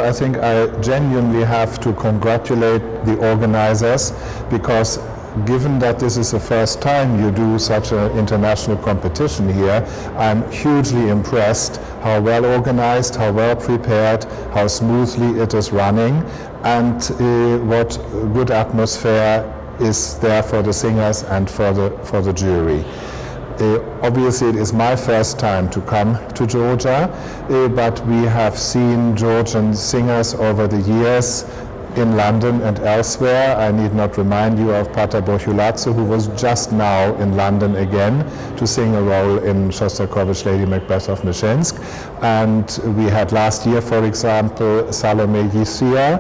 I think I genuinely have to congratulate the organizers, because given that this is the first time you do such an international competition here, I'm hugely impressed how well organized, how well prepared, how smoothly it is running, and what good atmosphere is there for the singers and for the jury. Obviously it is my first time to come to Georgia, but we have seen Georgian singers over the years in London and elsewhere. I need not remind you of Pata Bohulatsu, who was just now in London again to sing a role in Shostakovich Lady Macbeth of Mshensk. And we had last year, for example, Salome Yisia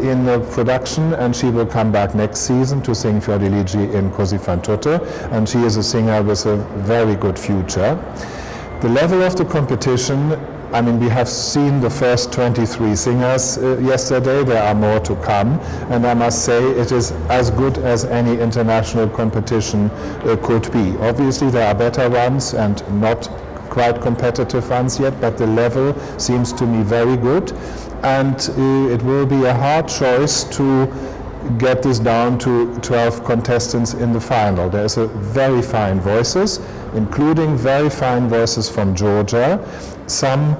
in a production, and she will come back next season to sing Fiordiligi in Così fan tutte, and she is a singer with a very good future. The level of the competition, I mean, we have seen the first 23 singers yesterday. There are more to come, and I must say it is as good as any international competition could be. Obviously there are better ones and not quite competitive ones yet, but the level seems to me very good, and it will be a hard choice to get this down to 12 contestants in the final. There's a very fine voices, including very fine voices from Georgia, some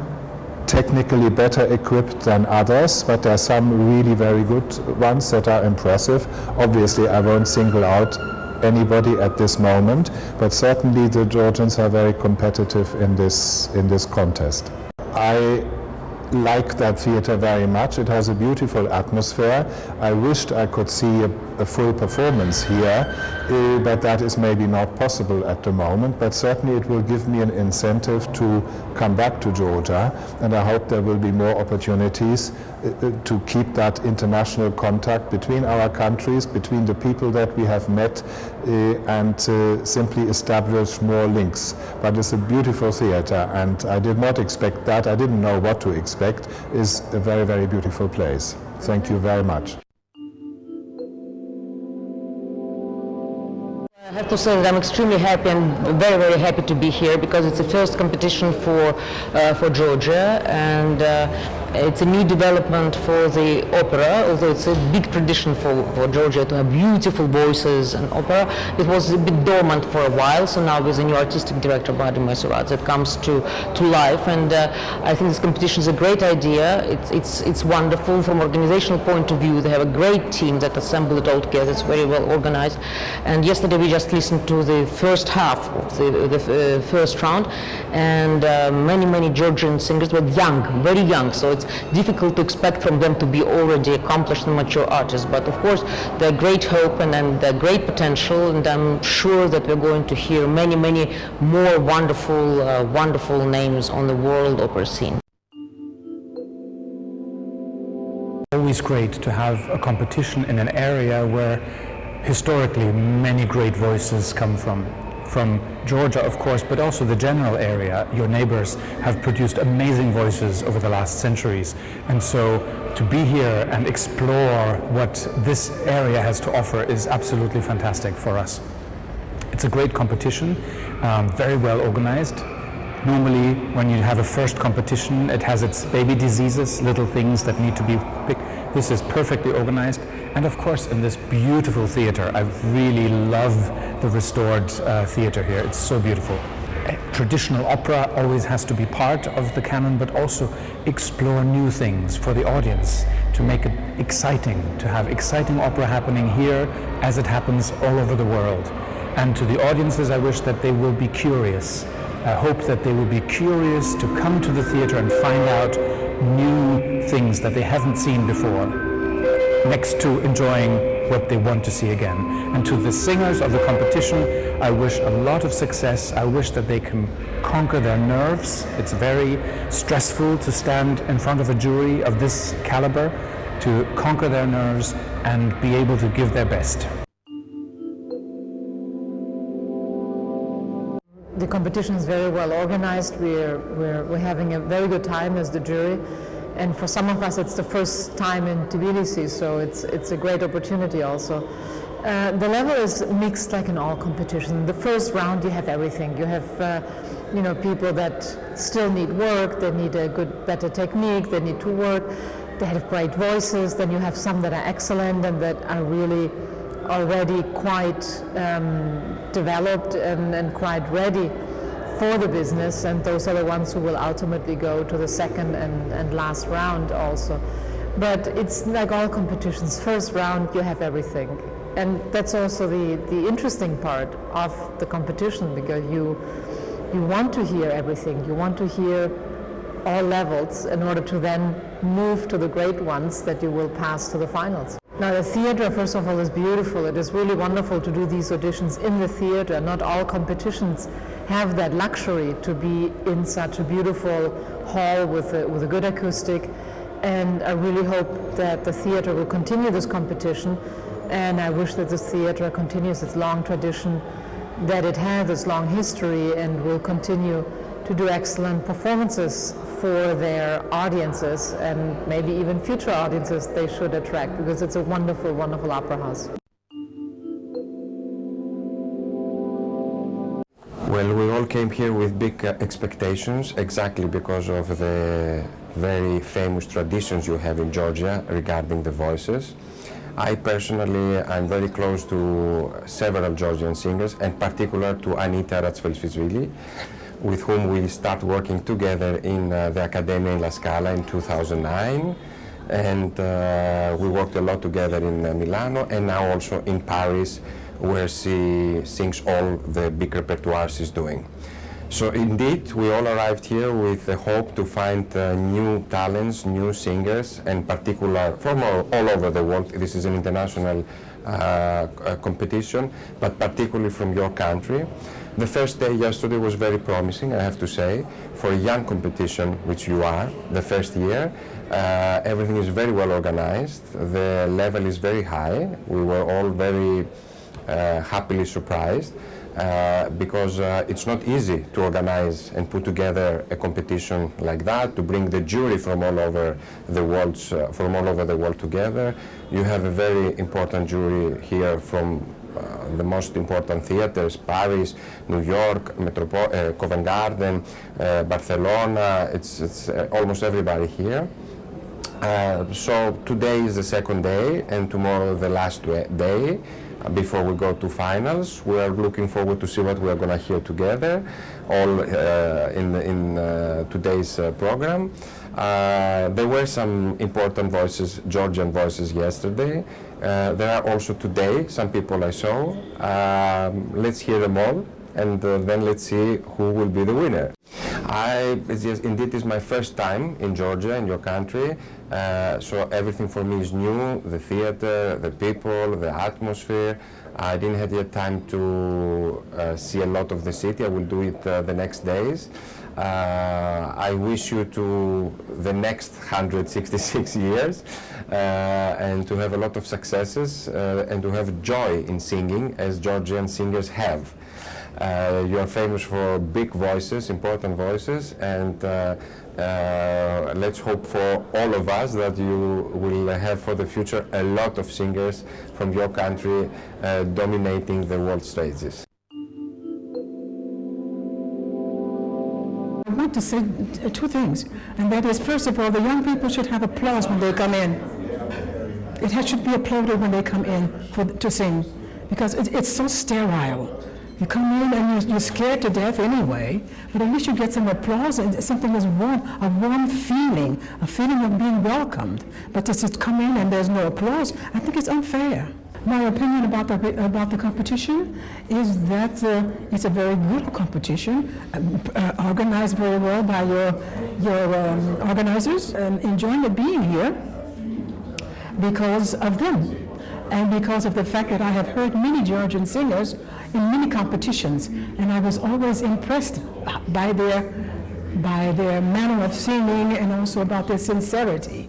technically better equipped than others, but there are some really very good ones that are impressive. Obviously I won't single out anybody at this moment, but certainly the Georgians are very competitive in this contest. I like that theater very much. It has a beautiful atmosphere. I wished I could see a full performance here, but that is maybe not possible at the moment, but certainly it will give me an incentive to come back to Georgia, and I hope there will be more opportunities to keep that international contact between our countries, between the people that we have met, and simply establish more links. But it's a beautiful theater, and I did not expect that. I didn't know what to expect. It's a very, very beautiful place. Thank you very much. I have to say that I'm extremely happy and very, very happy to be here, because it's the first competition for Georgia, and it's a new development for the opera, although it's a big tradition for Georgia to have beautiful voices and opera. It was a bit dormant for a while, so now with the new artistic director, Vadim Mesuradze, it comes to life, and I think this competition is a great idea. It's wonderful from organizational point of view. They have a great team that assembled it all together. It's very well organized, and yesterday we just listened to the first half of the first round, and many Georgian singers were young, very young, so it's difficult to expect from them to be already accomplished and mature artists, but of course they're great hope and they're great potential, and I'm sure that we're going to hear many more wonderful names on the world opera scene. Always great to have a competition in an area where historically many great voices come from Georgia, of course, but also the general area. Your neighbors have produced amazing voices over the last centuries, and so to be here and explore what this area has to offer is absolutely fantastic for us. It's a great competition, very well organized. Normally when you have a first competition, it has its baby diseases, little things that need to be picked. This is perfectly organized, and of course in this beautiful theater. I really love the restored theater here. It's so beautiful. Traditional opera always has to be part of the canon, but also explore new things for the audience, to make it exciting, to have exciting opera happening here as it happens all over the world. And to the audiences, I wish that they will be curious. I hope that they will be curious to come to the theater and find out new things that they haven't seen before, next to enjoying what they want to see again. And to the singers of the competition, I wish a lot of success. I wish that they can conquer their nerves. It's very stressful to stand in front of a jury of this caliber, to conquer their nerves and be able to give their best. The competition is very well organized. We're having a very good time as the jury, and for some of us it's the first time in Tbilisi, so it's a great opportunity also. The level is mixed like in all competitions. In the first round you have everything. You have you know, people that still need work, they need a better technique, they need to work, they have great voices. Then you have some that are excellent and that are really already quite developed and quite ready for the business, and those are the ones who will ultimately go to the second and last round also. But it's like all competitions, first round you have everything. And that's also the interesting part of the competition, because you want to hear everything. You want to hear all levels in order to then move to the great ones that you will pass to the finals. Now the theater, first of all, is beautiful. It is really wonderful to do these auditions in the theater. Not all competitions have that luxury to be in such a beautiful hall with a good acoustic. And I really hope that the theater will continue this competition. And I wish that this theater continues its long tradition, that it has its long history, and will continue to do excellent performances for their audiences, and maybe even future audiences they should attract, because it's a wonderful, wonderful opera house. Well, we all came here with big expectations, exactly because of the very famous traditions you have in Georgia regarding the voices. I personally am very close to several Georgian singers, and particular to Anita Ratsfelishvili, with whom we start working together in the Accademia in La Scala in 2009. And we worked a lot together in Milano, and now also in Paris, where she sings all the big repertoire she's doing. So indeed, we all arrived here with the hope to find new talents, new singers, and particular from all over the world. This is an international competition, but particularly from your country. The first day yesterday was very promising, I have to say, for a young competition, which you are, the first year. Everything is very well organized, the level is very high. We were all very happily surprised. Because it's not easy to organize and put together a competition like that, to bring the jury from all over the world together. You have a very important jury here from the most important theaters: Paris, New York, Covent Garden, Barcelona. It's almost everybody here. So today is the second day, and tomorrow the last day. Before we go to finals, we are looking forward to see what we are going to hear together, all in today's program. There were some important voices, Georgian voices, yesterday. There are also today some people I saw. Let's hear them all, and then let's see who will be the winner. Indeed, it's my first time in Georgia, in your country, so everything for me is new: the theater, the people, the atmosphere. I didn't have yet time to see a lot of the city. I will do it the next days. I wish you to the next 166 years and to have a lot of successes and to have joy in singing, as Georgian singers have. You are famous for big voices, important voices, and let's hope for all of us that you will have for the future a lot of singers from your country dominating the world stages. I want to say two things, and that is, first of all, the young people should have applause when they come in. It should be applauded when they come in to sing, because it's so sterile. You come in and you're scared to death anyway, but at least you get some applause and something is warm, a warm feeling, a feeling of being welcomed. But to just come in and there's no applause, I think it's unfair. My opinion about the competition is that it's a very good competition, organized very well by your organizers. I'm enjoying being here because of them, and because of the fact that I have heard many Georgian singers in many competitions, and I was always impressed by their manner of singing and also about their sincerity.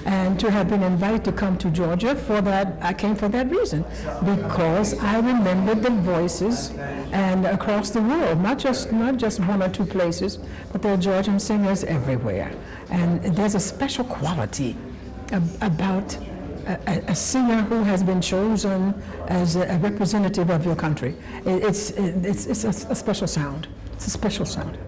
And to have been invited to come to Georgia for that, I came for that reason, because I remembered the voices and across the world, not just one or two places, but there are Georgian singers everywhere. And there's a special quality about a singer who has been chosen as a representative of your country. It's a special sound. It's a special sound.